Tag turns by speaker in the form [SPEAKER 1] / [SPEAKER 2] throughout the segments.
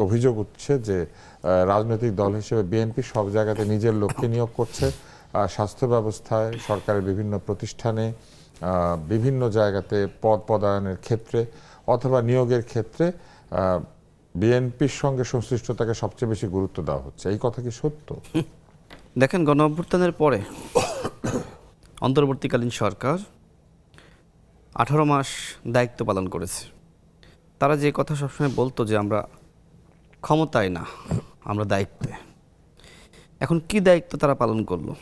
[SPEAKER 1] অভিযোগ উঠছে যে রাজনৈতিক দল হিসেবে বিএনপি সব জায়গাতে নিজের লোককে নিয়োগ করছে, স্বাস্থ্য ব্যবস্থায়, সরকারের বিভিন্ন প্রতিষ্ঠানে, বিভিন্ন জায়গাতে পদায়নের ক্ষেত্রে অথবা নিয়োগের ক্ষেত্রে বিএনপির সঙ্গে সংশ্লিষ্টতাকে সবচেয়ে বেশি গুরুত্ব দেওয়া হচ্ছে। এই কথা কি সত্য?
[SPEAKER 2] দেখেন, গণ অভ্যুত্থানের পরে অন্তর্বর্তীকালীন সরকার 18 মাস দায়িত্ব পালন করেছে। তারা যে কথা সবসময় বলতো যে আমরা ক্ষমতায় না, আমরা দায়িত্বে। এখন কি দায়িত্ব তারা পালন করলো?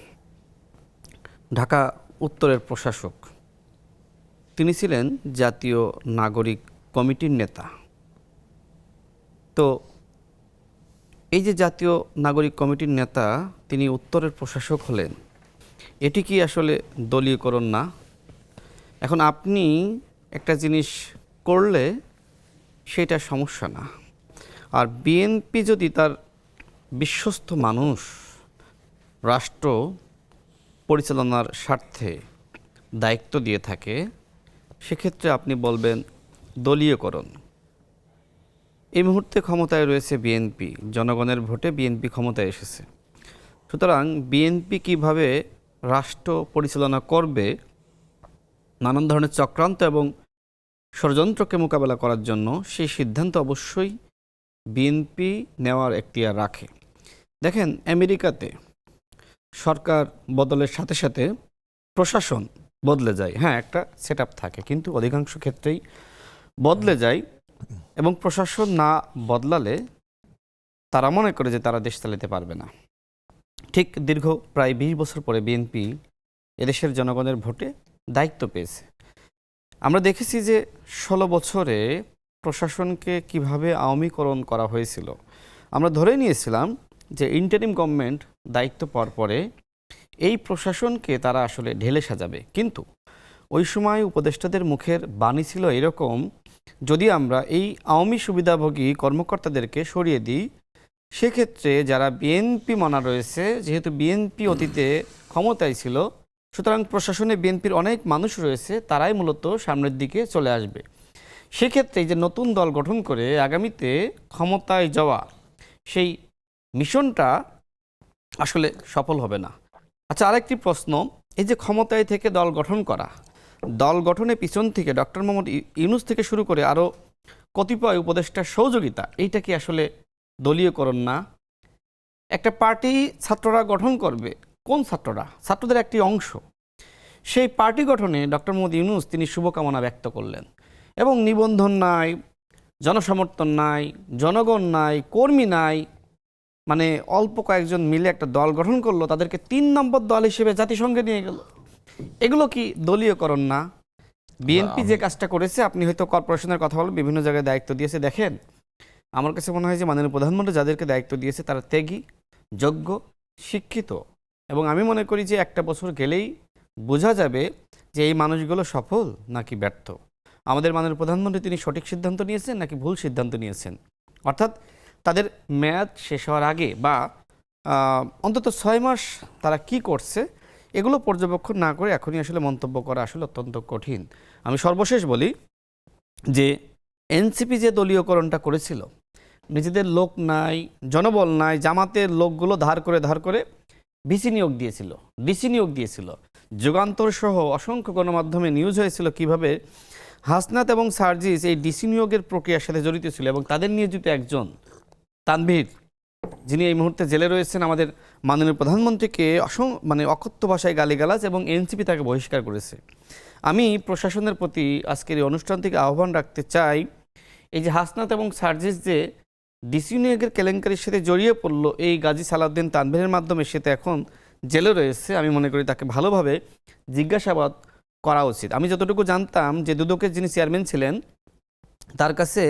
[SPEAKER 2] ঢাকা উত্তরের প্রশাসক, তিনি ছিলেন জাতীয় নাগরিক কমিটির নেতা। তো এই যে জাতীয় নাগরিক কমিটির নেতা, তিনি উত্তরের প্রশাসক হলেন, এটি কি আসলে দলীয়করণ না? এখন আপনি একটা জিনিস করলে সেটা সমস্যা না। আর বিএনপি যদি তার বিশ্বস্ত মানুষ রাষ্ট্র পরিচালনার স্বার্থে দায়িত্ব দিয়ে থাকে, সেক্ষেত্রে আপনি বলবেন দলীয়করণ। এই মুহূর্তে ক্ষমতায় রয়েছে বিএনপি, জনগণের ভোটে বিএনপি ক্ষমতায় এসেছে। সুতরাং বিএনপি কিভাবে রাষ্ট্র পরিচালনা করবে, নানান ধরনের চক্রান্ত এবং ষড়যন্ত্রকে মোকাবেলা করার জন্য সেই সিদ্ধান্ত অবশ্যই বিএনপি নেওয়ার এখতিয়ার রাখে। দেখেন, আমেরিকাতে সরকার বদলের সাথে সাথে প্রশাসন বদলে যায়। হ্যাঁ, একটা সেট আপ থাকে, কিন্তু অধিকাংশ ক্ষেত্রেই বদলে যায়। এবং প্রশাসন না বদলালে তারা মনে করে যে তারা দেশ চালাতে পারবে না। ঠিক দীর্ঘ প্রায় 20 বছর পরে বিএনপি এদেশের জনগণের ভোটে দায়িত্ব পেয়েছে। আমরা দেখেছি যে 16 বছরে প্রশাসনকে কিভাবে আওয়ামীকরণ করা হয়েছিল। আমরা ধরে নিয়েছিলাম যে ইন্টারিম গভর্নমেন্ট দায়িত্ব পাওয়ার পরে এই প্রশাসনকে তারা আসলে ঢেলে সাজাবে। কিন্তু ওই সময় উপদেষ্টাদের মুখের বাণী ছিল এরকম, যদি আমরা এই আওয়ামী সুবিধাভোগী কর্মকর্তাদেরকে সরিয়ে দিই, সেক্ষেত্রে যারা বিএনপি মানা রয়েছে, যেহেতু বিএনপি অতীতে ক্ষমতায় ছিল, সুতরাং প্রশাসনে বিএনপির অনেক মানুষ রয়েছে, তারাই মূলত সামনের দিকে চলে আসবে। সেক্ষেত্রে যে নতুন দল গঠন করে আগামীতে ক্ষমতায় যাওয়া, সেই মিশনটা আসলে সফল হবে না। আচ্ছা, আরেকটি প্রশ্ন, এই যে ক্ষমতায় থেকে দল গঠন করা, দল গঠনের পিছন থেকে ডক্টর মোহাম্মদ ইউনূস থেকে শুরু করে আরও কতিপয় উপদেষ্টার সহযোগিতা, এইটা কি আসলে দলীয়করণ না? একটা পার্টি ছাত্ররা গঠন করবে, কোন ছাত্ররা? ছাত্রদের একটি অংশ। সেই পার্টি গঠনে ডক্টর মোহাম্মদ ইউনূস তিনি শুভকামনা ব্যক্ত করলেন, এবং নিবন্ধন নাই, জনসমর্থন নাই, জনগণ নাই, কর্মী নাই, মানে অল্প কয়েকজন মিলে একটা দল গঠন করলো, তাদেরকে 3 নম্বর দল হিসেবে জাতিসংঘে নিয়ে গেল। এগুলো কি দলীয়করণ না? বিএনপি যে কাজটা করেছে, আপনি হয়তো কর্পোরেশনের কথা বলেন, বিভিন্ন জায়গায় দায়িত্ব দিয়েছে। দেখেন, আমার কাছে মনে হয় যে মাননীয় প্রধানমন্ত্রী যাদেরকে দায়িত্ব দিয়েছে তারা ত্যাগী, যোগ্য, শিক্ষিত, এবং আমি মনে করি যে একটা বছর গেলেই বোঝা যাবে যে এই মানুষগুলো সফল নাকি ব্যর্থ। আমাদের মাননীয় প্রধানমন্ত্রী তিনি সঠিক সিদ্ধান্ত নিয়েছেন নাকি ভুল সিদ্ধান্ত নিয়েছেন, অর্থাৎ তাদের মেয়াদ শেষ হওয়ার আগে বা অন্তত 6 মাস তারা কি করছে, এগুলো পর্যবেক্ষণ না করে এখনই আসলে মন্তব্য করা আসলে অত্যন্ত কঠিন। আমি সর্বশেষ বলি যে এনসিপি যে দলীয়করণটা করেছিল, নিজেদের লোক নাই, জনবল নাই, জামাতের লোকগুলো ধার করে ভিসি নিয়োগ দিয়েছিল, ডিসি নিয়োগ দিয়েছিল। যুগান্তর সহ অসংখ্য গণমাধ্যমে নিউজ হয়েছিল কিভাবে হাসনাত এবং সার্জিস এই ডিসি নিয়োগের প্রক্রিয়ার সাথে জড়িত ছিল, এবং তাদের নিয়োজিত একজন তানভীর, যিনি এই মুহূর্তে জেলে রয়েছেন, আমাদের মাননীয় প্রধানমন্ত্রীকে অকথ্য ভাষায় গালিগালাজ এবং এনসিপি তাকে বহিষ্কার করেছে। আমি প্রশাসনের প্রতি আজকের এই অনুষ্ঠান থেকে আহ্বান রাখতে চাই, এই যে হাসনাত এবং সার্জিস যে ডিসি নিয়োগের কেলেঙ্কারির সাথে জড়িয়ে পড়ল এই গাজী সালাউদ্দিন তানভীরের মাধ্যমে, সে তো এখন জেলে রয়েছে। আমি মনে করি তাকে ভালোভাবে জিজ্ঞাসাবাদ করা উচিত। আমি যতটুকু জানতাম যে দুদকের যিনি চেয়ারম্যান ছিলেন, তার কাছে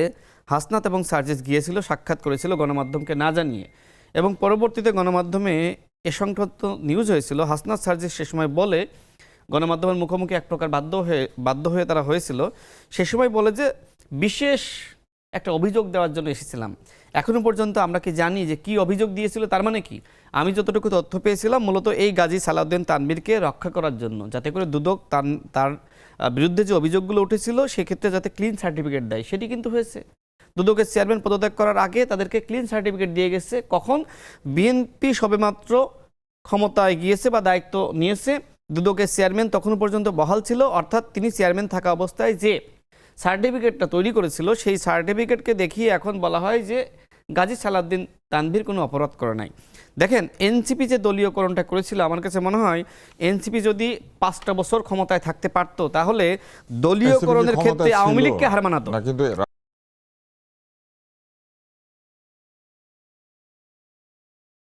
[SPEAKER 2] হাসনাত এবং সার্জিস গিয়েছিল, সাক্ষাৎ করেছিল গণমাধ্যমকে না জানিয়ে, এবং পরবর্তীতে গণমাধ্যমে এ সংক্রান্ত নিউজ হয়েছিল। হাসনাত সার্জিস সে সময় বলে, গণমাধ্যমের মুখোমুখি এক প্রকার বাধ্য হয়ে তারা হয়েছিল, সে সময় বলে যে বিশেষ একটা অভিযোগ দেওয়ার জন্য এসেছিলাম। এখনো পর্যন্ত আমরা কি জানি যে কি অভিযোগ দিয়েছিল? তার মানে কি, আমি যতটুকু তথ্য পেয়েছিলাম মূলত এই গাজী সালাউদ্দিন তানভীরকে রক্ষা করার জন্য, যাতে করে দুদক তার বিরুদ্ধে যে অভিযোগগুলো উঠেছিল সেক্ষেত্রে যাতে ক্লিন সার্টিফিকেট দেয়, সেটি কিন্তু হয়েছে। দুদকের চেয়ারম্যান পদত্যাগ করার আগে তাদেরকে ক্লিন সার্টিফিকেট দিয়ে গেছে। কখন? বিএনপি সবেমাত্র ক্ষমতায় গিয়েছে বা দায়িত্ব নিয়েছে, দুদকের চেয়ারম্যান তখন পর্যন্ত বহাল ছিল, অর্থাৎ তিনি চেয়ারম্যান থাকা অবস্থায় যে সার্টিফিকেটটা তৈরি করেছিল সেই সার্টিফিকেটকে দেখিয়ে এখন বলা হয় যে গাজী সালাউদ্দিন তানভীর কোনো অপরাধ করে নাই। দেখেন, এনসিপি যে দলীয়করণটা করেছিল, আমার কাছে মনে হয় এনসিপি যদি 5টা বছর ক্ষমতায় থাকতে পারতো তাহলে দলীয়করণের ক্ষেত্রে আওয়ামী লীগকে হার মানাতো
[SPEAKER 1] না, কিন্তু